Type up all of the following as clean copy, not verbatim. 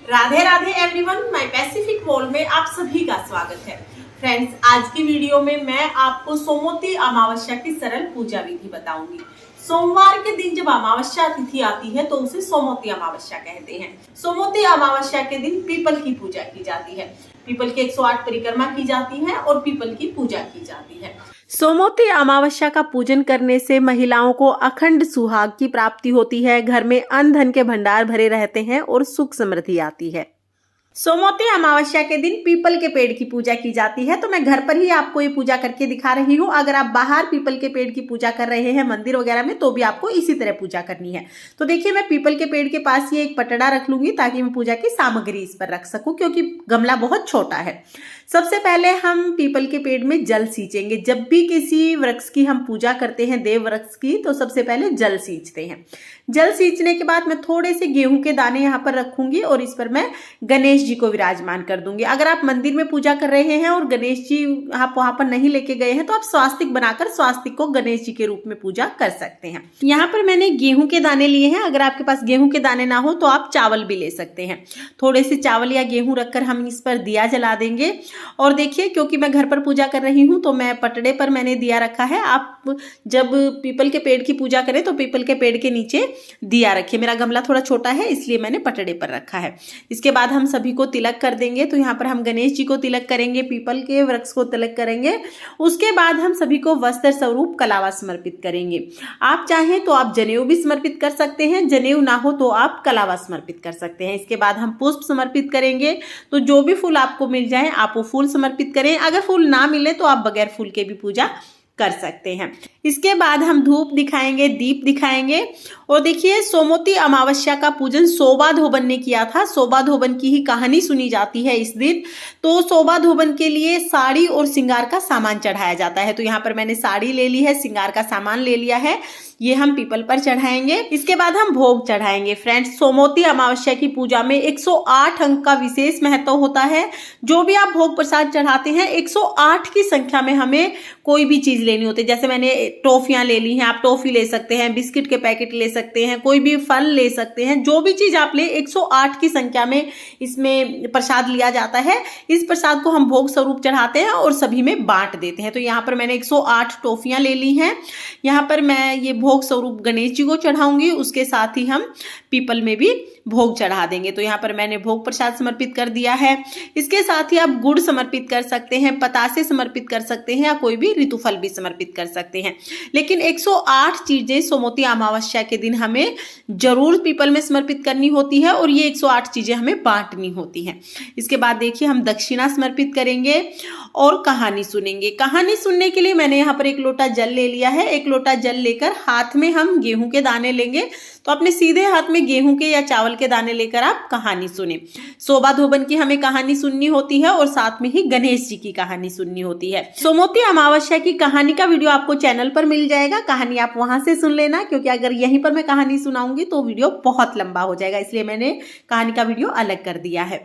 Radhe Radhe everyone, my Pacific world में आप सभी का स्वागत है। फ्रेंड्स, आज की वीडियो में मैं आपको सोमवती अमावस्या की सरल पूजा विधि बताऊंगी। सोमवार के दिन जब अमावस्या तिथि आती है तो उसे सोमवती अमावस्या कहते हैं। सोमवती अमावस्या के दिन पीपल की पूजा की जाती है। पीपल की 108 परिक्रमा की जाती है और पीपल की पूजा की जाती है। सोमवती अमावस्या का पूजन करने से महिलाओं को अखंड सुहाग की प्राप्ति होती है, घर में अन्न धन के भंडार भरे रहते हैं और सुख समृद्धि आती है। सोमवती अमावस्या के दिन पीपल के पेड़ की पूजा की जाती है, तो मैं घर पर ही आपको ये पूजा करके दिखा रही हूँ। अगर आप बाहर पीपल के पेड़ की पूजा कर रहे हैं मंदिर वगैरह में, तो भी आपको इसी तरह पूजा करनी है। तो देखिए, मैं पीपल के पेड़ के पास ये एक पटड़ा रख लूंगी ताकि मैं पूजा की सामग्री इस पर रख सकूं, क्योंकि गमला बहुत छोटा है। सबसे पहले हम पीपल के पेड़ में जल सींचेंगे। जब भी किसी वृक्ष की हम पूजा करते हैं, देव वृक्ष की, तो सबसे पहले जल सींचते हैं। जल सींचने के बाद मैं थोड़े से गेहूं के दाने यहाँ पर रखूंगी और इस पर मैं गणेश जी को विराजमान कर दूंगी। अगर आप मंदिर में पूजा कर रहे हैं और गणेश जी आप वहां पर नहीं लेके गए हैं, तो आप स्वास्तिक बनाकर स्वास्तिक को गणेश जी के रूप में पूजा कर सकते हैं। यहाँ पर मैंने गेहूं के दाने लिए हैं। अगर आपके पास गेहूं के दाने ना हो तो आप चावल भी ले सकते हैं। थोड़े से चावल या गेहूं रखकर हम इस पर दिया जला देंगे। और देखिए, क्योंकि मैं घर पर पूजा कर रही हूँ तो मैं पटड़े पर मैंने दिया रखा है। आप जब पीपल के पेड़ की पूजा करें तो पीपल के पेड़ के नीचे दिया रखिए। मेरा गमला थोड़ा छोटा है इसलिए मैंने पटड़े पर रखा है। इसके बाद हम सभी को तिलक कर देंगे। तो यहाँ पर हम गणेश जी को तिलक करेंगे, पीपल के वृक्ष को तिलक करेंगे। उसके बाद हम सभी को वस्त्र स्वरूप कलावा समर्पित करेंगे। आप चाहें तो आप जनेऊ भी समर्पित कर सकते हैं, जनेऊ ना हो तो आप कलावा समर्पित कर सकते हैं। इसके बाद हम पुष्प समर्पित करेंगे। तो जो भी फूल आपको मिल जाए आप वो फूल समर्पित करें। अगर फूल ना मिले तो आप बगैर फूल के भी पूजा कर सकते हैं। इसके बाद हम धूप दिखाएंगे, दीप दिखाएंगे। और देखिए, सोमवती अमावस्या का पूजन सोबा धोबन ने किया था। सोबा धोबन की ही कहानी सुनी जाती है इस दिन। तो सोबा धोबन के लिए साड़ी और श्रृंगार का सामान चढ़ाया जाता है। तो यहाँ पर मैंने साड़ी ले ली है, श्रृंगार का सामान ले लिया है। ये हम पीपल पर चढ़ाएंगे। इसके बाद हम भोग चढ़ाएंगे। फ्रेंड्स, सोमवती अमावस्या की पूजा में 108 अंक का विशेष महत्व होता है। जो भी आप भोग प्रसाद चढ़ाते हैं, 108 की संख्या में हमें कोई भी चीज लेनी होती है। जैसे मैंने टॉफियां ले ली हैं, आप टॉफी ले सकते हैं, बिस्किट के पैकेट ले सकते हैं, कोई भी फल ले सकते हैं। जो भी चीज आप ले, 108 की संख्या में इसमें प्रसाद लिया जाता है। इस प्रसाद को हम भोग स्वरूप चढ़ाते हैं और सभी में बांट देते हैं। तो यहाँ पर मैंने 108 टॉफियां ले ली हैं। यहाँ पर मैं ये भोग स्वरूप गणेश जी को चढ़ाऊंगी। उसके साथ ही हम पीपल में भी भोग चढ़ा देंगे। तो यहाँ पर मैंने भोग प्रसाद समर्पित कर दिया है। इसके साथ ही आप गुड़ समर्पित कर सकते हैं, पतासे समर्पित कर सकते हैं, या कोई भी ऋतुफल भी समर्पित कर सकते हैं। लेकिन 108 चीजें सोमवती अमावस्या के दिन हमें जरूर पीपल में समर्पित करनी होती है और ये 108 चीजें हमें बांटनी होती हैं। इसके बाद देखिए, हम दक्षिणा समर्पित करेंगे और कहानी सुनेंगे। कहानी सुनने के लिए मैंने यहाँ पर 1 लोटा जल ले लिया है। 1 लोटा जल लेकर हाथ में हम गेहूं के दाने लेंगे। तो अपने सीधे हाथ में गेहूं के या चावल के दाने लेकर आप कहानी सुने। सोबा धोबन की हमें कहानी सुननी होती है और साथ में ही गणेश जी की कहानी सुननी होती है। सोमवती अमावस्या की कहानी का वीडियो आपको चैनल पर मिल जाएगा। कहानी आप वहां से सुन लेना, क्योंकि अगर यहीं पर मैं कहानी सुनाऊंगी तो वीडियो बहुत लंबा हो जाएगा, इसलिए मैंने कहानी का वीडियो अलग कर दिया है।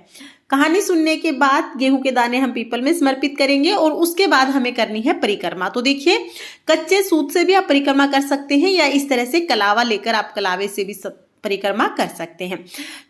कहानी सुनने के बाद गेहूं के दाने हम पीपल में समर्पित करेंगे और उसके बाद हमें करनी है परिक्रमा। तो देखिए, कच्चे सूत से भी आप परिक्रमा कर सकते हैं, या इस तरह से कलावा लेकर आप कलावे से भी परिक्रमा कर सकते हैं।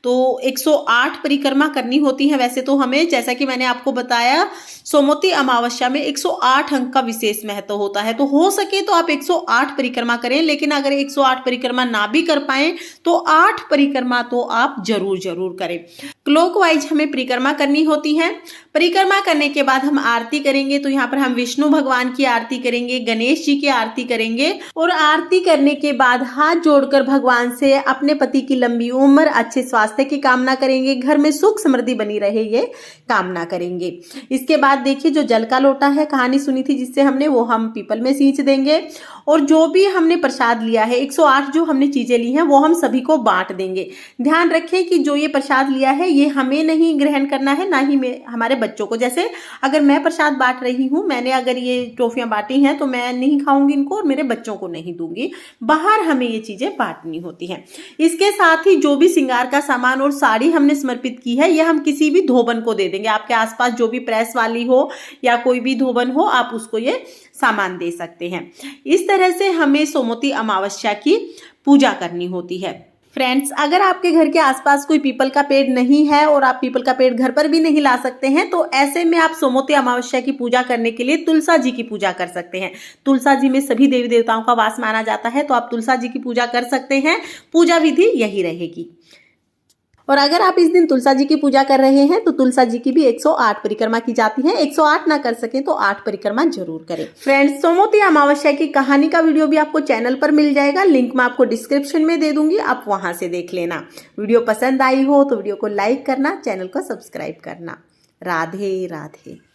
तो 108 परिक्रमा करनी होती है वैसे तो हमें। जैसा कि मैंने आपको बताया, सोमवती अमावस्या में 108 अंक का विशेष महत्व होता है। तो हो सके तो आप 108 परिक्रमा करें, लेकिन अगर 108 परिक्रमा ना भी कर पाए तो 8 परिक्रमा तो आप जरूर करें। क्लॉकवाइज हमें परिक्रमा करनी होती है। परिक्रमा करने के बाद हम आरती करेंगे। तो यहाँ पर हम विष्णु भगवान की आरती करेंगे, गणेश जी की आरती करेंगे और आरती करने के बाद हाथ जोड़कर भगवान से अपने पति की लंबी उम्र, अच्छे स्वास्थ्य की कामना करेंगे, घर में सुख समृद्धि बनी रहे ये कामना करेंगे। इसके बाद देखिए, जो जल का लोटा है, कहानी सुनी थी जिससे हमने, वो हम पीपल में सींच देंगे। और जो भी हमने प्रसाद लिया है, 108 जो हमने चीजें ली हैं, वो हम सभी को बांट देंगे। ध्यान रखें कि जो ये प्रसाद लिया है ये हमें नहीं ग्रहण करना है, ना ही हमारे बच्चों को। जैसे अगर मैं प्रसाद बांट रही हूँ, मैंने अगर ये टॉफियां बांटी हैं तो मैं नहीं खाऊंगी इनको और मेरे बच्चों को नहीं दूंगी। बाहर हमें ये चीजें बांटनी होती हैं। इसके साथ ही जो भी श्रृंगार का सामान और साड़ी हमने समर्पित की है, ये हम किसी भी धोबन को दे देंगे। आपके आसपास जो भी प्रेस वाली हो या कोई भी धोबन हो, आप उसको ये सामान दे सकते हैं। इस तरह से हमें सोमवती अमावस्या की पूजा करनी होती है। फ्रेंड्स, अगर आपके घर के आसपास कोई पीपल का पेड़ नहीं है और आप पीपल का पेड़ घर पर भी नहीं ला सकते हैं, तो ऐसे में आप सोमवती अमावस्या की पूजा करने के लिए तुलसा जी की पूजा कर सकते हैं। तुलसा जी में सभी देवी देवताओं का वास माना जाता है, तो आप तुलसा जी की पूजा कर सकते हैं। पूजा विधि यही रहेगी। और अगर आप इस दिन तुलसा जी की पूजा कर रहे हैं तो तुलसा जी की भी 108 परिक्रमा की जाती है। 108 ना कर सके तो 8 परिक्रमा जरूर करें। फ्रेंड्स, सोमवती अमावस्या की कहानी का वीडियो भी आपको चैनल पर मिल जाएगा। लिंक मैं आपको डिस्क्रिप्शन में दे दूंगी, आप वहां से देख लेना। वीडियो पसंद आई हो तो वीडियो को लाइक करना, चैनल को सब्सक्राइब करना। राधे राधे।